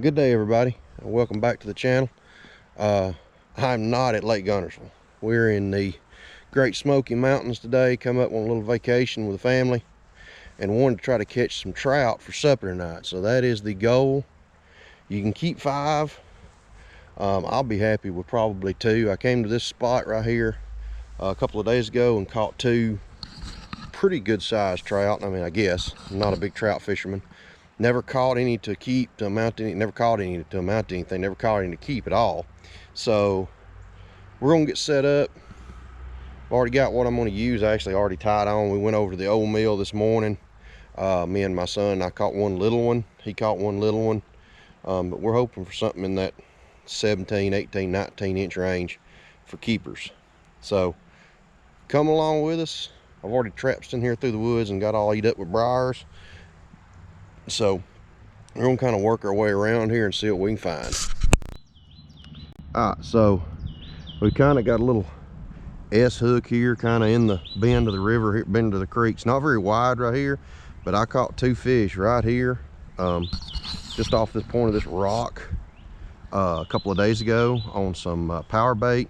Good day, everybody. Welcome back to the channel. I'm not at Lake Guntersville. We're in the Great Smoky Mountains today. Come up on a little vacation with the family and wanted to try to catch some trout for supper tonight. So that is the goal. You can keep 5. I'll be happy with probably 2. I came to this spot right here a couple of days ago and caught 2 pretty good sized trout. I mean, I guess I'm not a big trout fisherman. Never caught any to keep to amount to any, never caught any to amount to anything, never caught any to keep at all. So we're gonna get set up. I've already got what I'm gonna use. I actually already tied on. We went over to the old mill this morning. Me and my son, I caught one little one. He caught one little one. But we're hoping for something in that 17, 18, 19 inch range for keepers. So come along with us. I've already trapped in here through the woods and got all eat up with briars. So we're gonna kind of work our way around here and see what we can find. All right, so we kind of got a little S hook here, kind of in the bend of the river here, bend of the creek. It's not very wide right here, but I caught 2 fish right here, just off this point of this rock a couple of days ago on some power bait.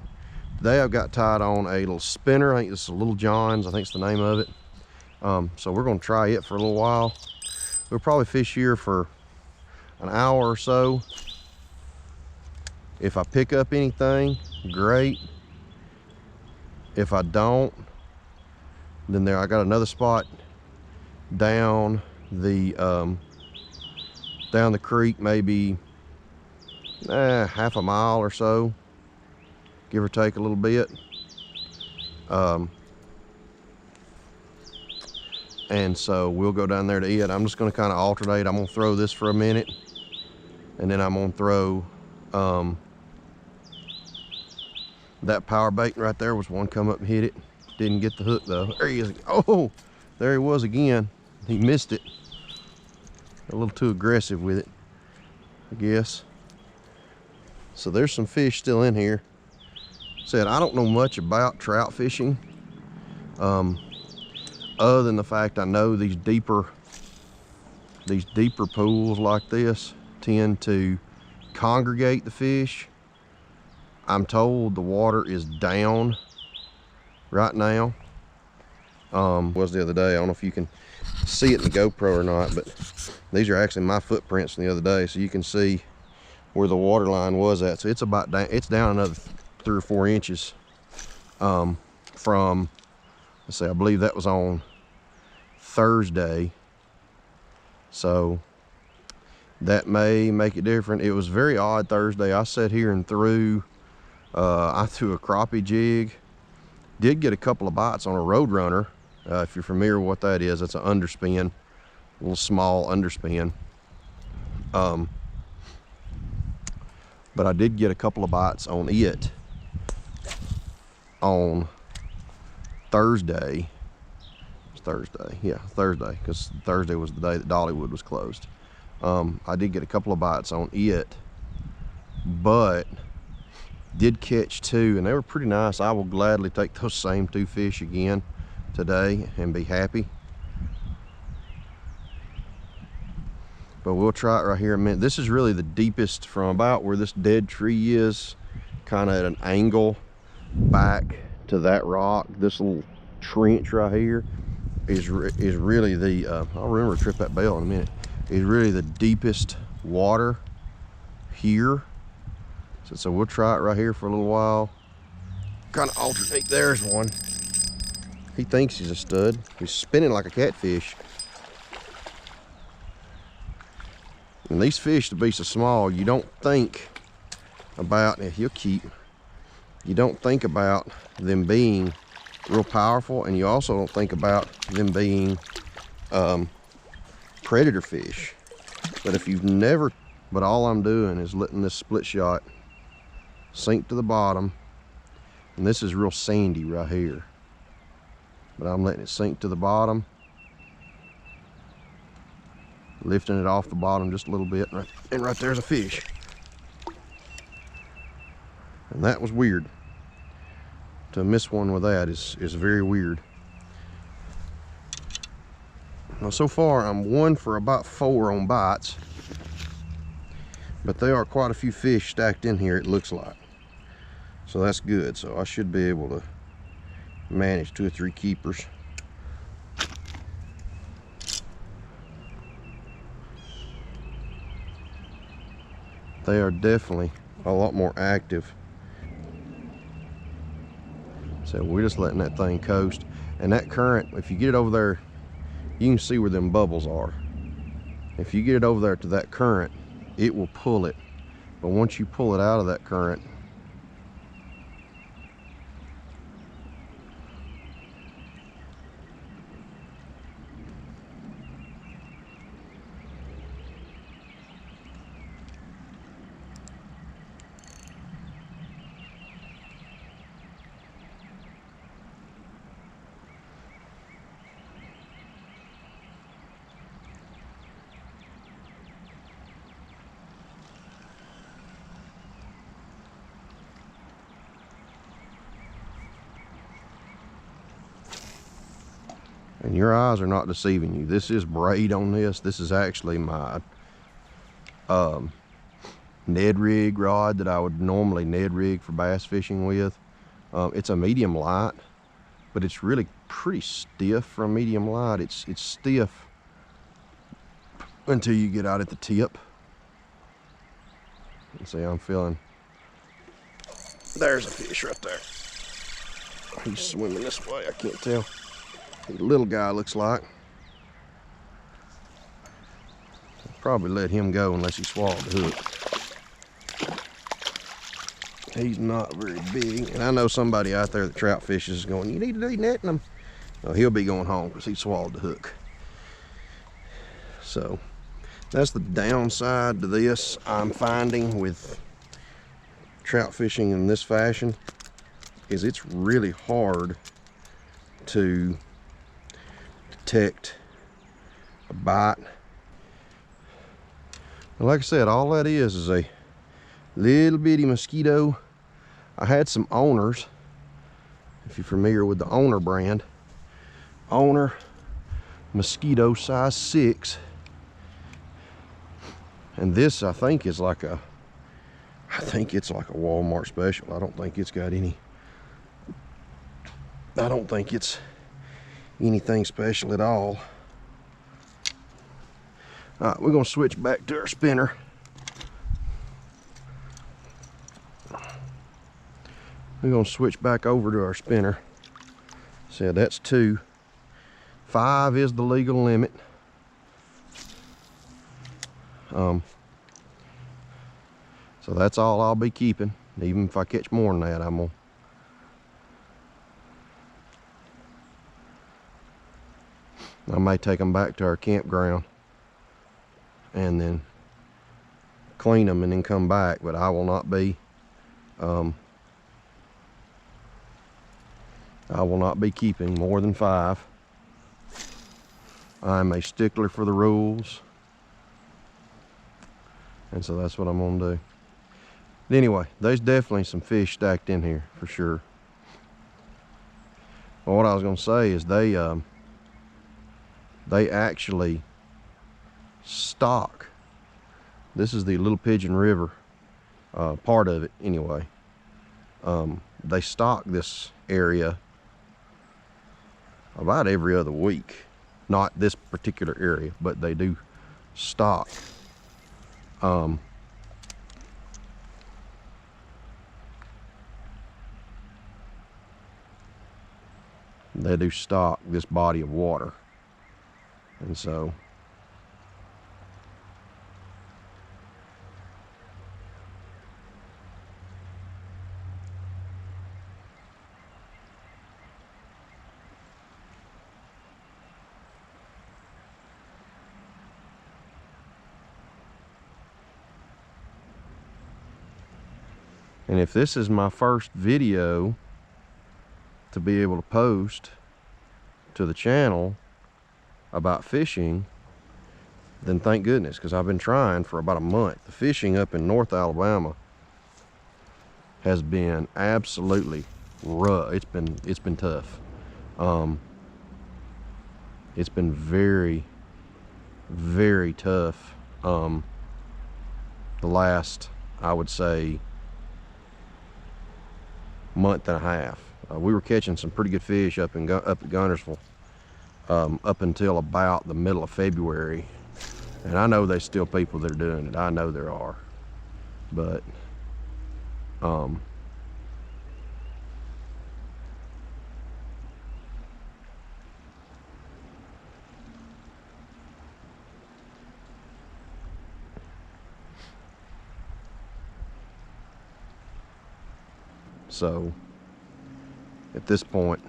Today I've got tied on a little spinner. I think this is a Little John's, I think it's the name of it. So we're gonna try it for a little while. We'll probably fish here for an hour or so. If I pick up anything, great. If I don't, then I got another spot down the creek, maybe half a mile or so, give or take a little bit. And so we'll go down there to it. I'm just going to kind of alternate. I'm going to throw this for a minute, and then I'm going to throw that power bait right there. Was one come up and hit it. Didn't get the hook though. There he is. Oh, there he was again. He missed it. A little too aggressive with it, I guess. So there's some fish still in here. Said I don't know much about trout fishing. Other than the fact I know these deeper pools like this tend to congregate the fish. I'm told the water is down right now. Was the other day. I don't know if you can see it in the GoPro or not, but these are actually my footprints from the other day, so you can see where the water line was at. So it's about down. It's down another 3 or 4 inches from. Let's see, I believe that was on Thursday, so that may make it different. It was very odd Thursday. I sat here and threw I threw a crappie jig. Did get a couple of bites on a Roadrunner. If you're familiar with what that is, that's an underspin, a little small underspin. But I did get a couple of bites on it on Thursday. It's Thursday, yeah, Thursday, because Thursday was the day that Dollywood was closed. I did get a couple of bites on it, but did catch 2, and they were pretty nice. I will gladly take those same 2 fish again today and be happy. But we'll try it right here in a minute. This is really the deepest, from about where this dead tree is, kind of at an angle back to that rock. This little trench right here is really the I'll remember to trip that bell in a minute. Is really the deepest water here. So we'll try it right here for a little while. Kind of alternate. There's one. He thinks he's a stud. He's spinning like a catfish. And these fish, to be so small, you don't think about, if he'll keep, you don't think about them being real powerful, and you also don't think about them being predator fish. But if you've never, but all I'm doing is letting this split shot sink to the bottom, and this is real sandy right here, but I'm letting it sink to the bottom, lifting it off the bottom just a little bit, and right there's a fish. And that was weird. To miss one with that is very weird. Now so far I'm 1 for about 4 on bites, But there are quite a few fish stacked in here, it looks like. So that's good. So I should be able to manage 2 or 3 keepers. They are definitely a lot more active. So we're just letting that thing coast. And that current, if you get it over there, you can see where them bubbles are. If you get it over there to that current, it will pull it. But once you pull it out of that current, and your eyes are not deceiving you. This is braid on this. This is actually my Ned rig rod that I would normally Ned rig for bass fishing with. It's a medium light, but it's really pretty stiff for a medium light. It's stiff until you get out at the tip. And see, I'm feeling, there's a fish right there. He's swimming this way, I can't tell. The little guy looks like. I'll probably let him go unless he swallowed the hook. He's not very big, and I know somebody out there that trout fishes is going, you need to be netting them. No, he'll be going home because he swallowed the hook. So that's the downside to this I'm finding with trout fishing in this fashion, is it's really hard to detect a bite. And like I said, all that is a little bitty mosquito. I had some owners, if you're familiar with the Owner brand, Owner mosquito size 6, and this I think is like a, I think it's like a Walmart special. I don't think it's got any, I don't think it's anything special at all. All right, we're gonna switch back to our spinner. We're gonna switch back over to our spinner. So that's 2. 5 is the legal limit. So that's all I'll be keeping. Even if I catch more than that, I'm gonna, I may take them back to our campground and then clean them and then come back, but I will not be keeping more than 5. I'm a stickler for the rules, and so that's what I'm gonna do. But anyway, there's definitely some fish stacked in here for sure. Well, what I was gonna say is they actually stock. This is the Little Pigeon River, part of it anyway. They stock this area about every other week. Not this particular area, but they do stock. They do stock this body of water. And so and if this is my first video to be able to post to the channel about fishing, then thank goodness, because I've been trying for about a month. The fishing up in North Alabama has been absolutely rough. It's been tough. It's been very, very tough. the last, I would say, month and a half. We were catching some pretty good fish up at Guntersville up until about the middle of February, and I know there's still people that are doing it. I know there are, but so at this point,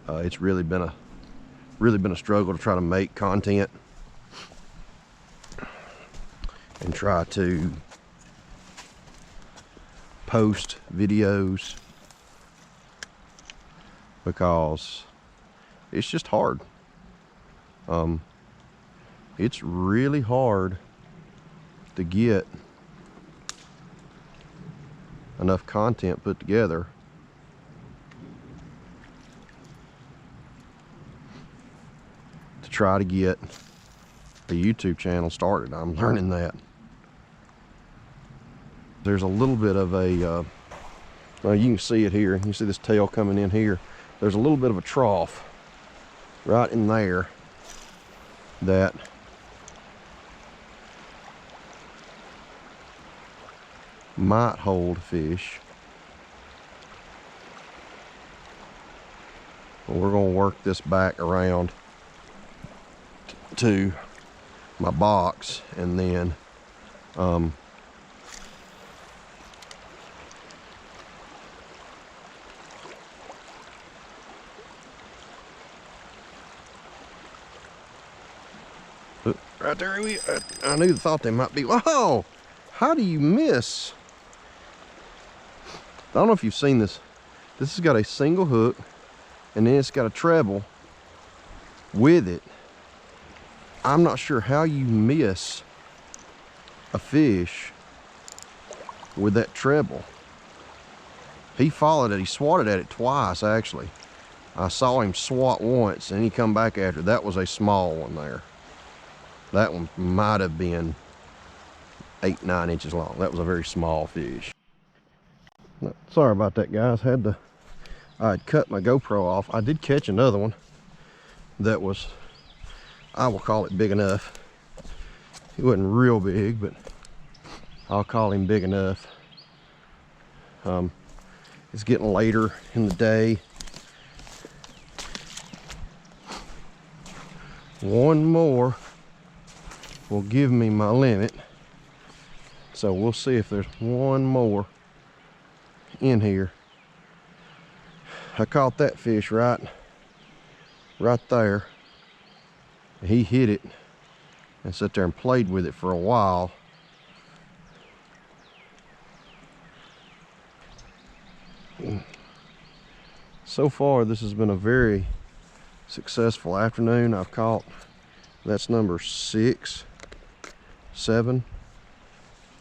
it's really been a struggle to try to make content and try to post videos, because it's just hard. It's really hard to get enough content put together to try to get a YouTube channel started. I'm learning that. There's a little bit of a, well, you can see it here. You can see this tail coming in here. There's a little bit of a trough right in there that might hold fish. Well, we're going to work this back around to my box, and then right there, I thought they might be. Whoa! How do you miss? I don't know if you've seen this. This has got a single hook, and then it's got a treble with it. I'm not sure how you miss a fish with that treble. He followed it. He swatted at it twice, actually. I saw him swat once, and he come back after. That was a small one there. That one might have been 8-9 inches long. That was a very small fish. Sorry about that, guys. I had cut my GoPro off. I did catch another one that was, I will call it big enough. He wasn't real big, but I'll call him big enough. It's getting later in the day. One more will give me my limit. So we'll see if there's one more in here. I caught that fish right there. He hit it and sat there and played with it for a while. So far, this has been a very successful afternoon. I've caught, that's number 6, 7.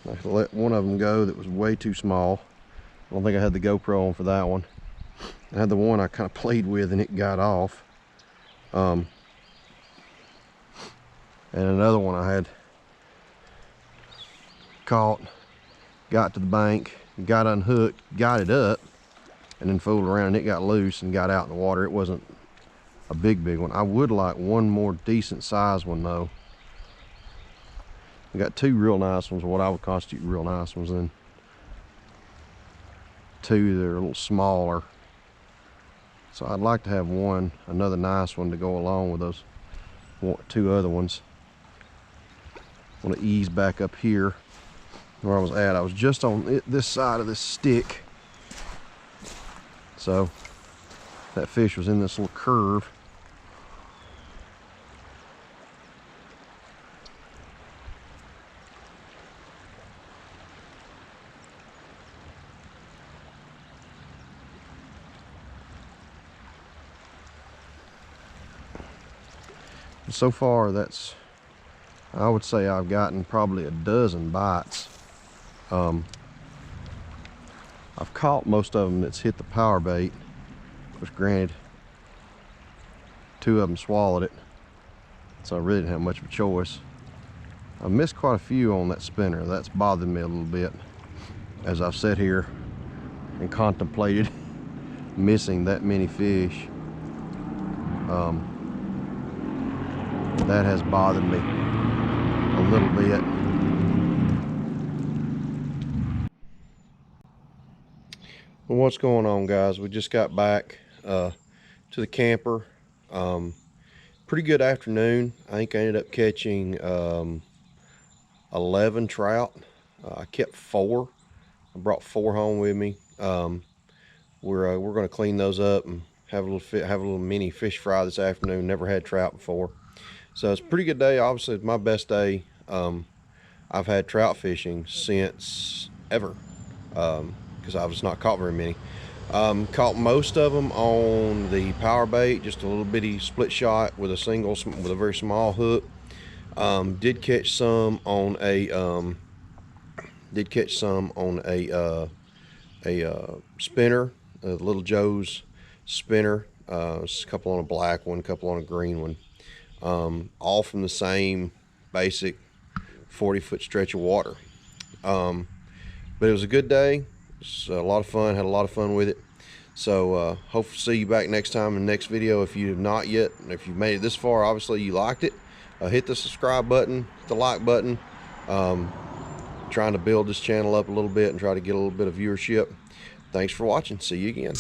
I let one of them go that was way too small. I don't think I had the GoPro on for that one. I had the one I kind of played with and it got off. And another one I had caught, got to the bank, got unhooked, got it up, and then fooled around and it got loose and got out in the water. It wasn't a big one. I would like one more decent size one though. I got 2 real nice ones, what I would constitute real nice ones, and 2 that are a little smaller. So I'd like to have another nice one to go along with those 2 other ones. I want to ease back up here where I was at. I was just on this side of this stick. So that fish was in this little curve. So far, I would say I've gotten probably a dozen bites. I've caught most of them that's hit the power bait, which granted 2 of them swallowed it, so I really didn't have much of a choice. I missed quite a few on that spinner. That's bothered me a little bit as I've sat here and contemplated missing that many fish. That has bothered me a little bit. Well, what's going on, guys? We just got back to the camper. Pretty good afternoon. I think I ended up catching 11 trout. I kept 4. I brought 4 home with me. We're going to clean those up and have a little mini fish fry this afternoon. Never had trout before, so it's a pretty good day. Obviously, it's my best day I've had trout fishing since ever, because I've just not caught very many. Caught most of them on the power bait, just a little bitty split shot with a very small hook. Did catch some on a spinner, Little Joe's spinner. A couple on a black one, a couple on a green one, all from the same basic 40-foot stretch of water. But it was a good day. It's a lot of fun. Had a lot of fun with it. So hope to see you back next time in the next video. If you have not yet, and if you've made it this far, obviously you liked it. Hit the subscribe button, hit the like button. Trying to build this channel up a little bit and try to get a little bit of viewership. Thanks for watching. See you again.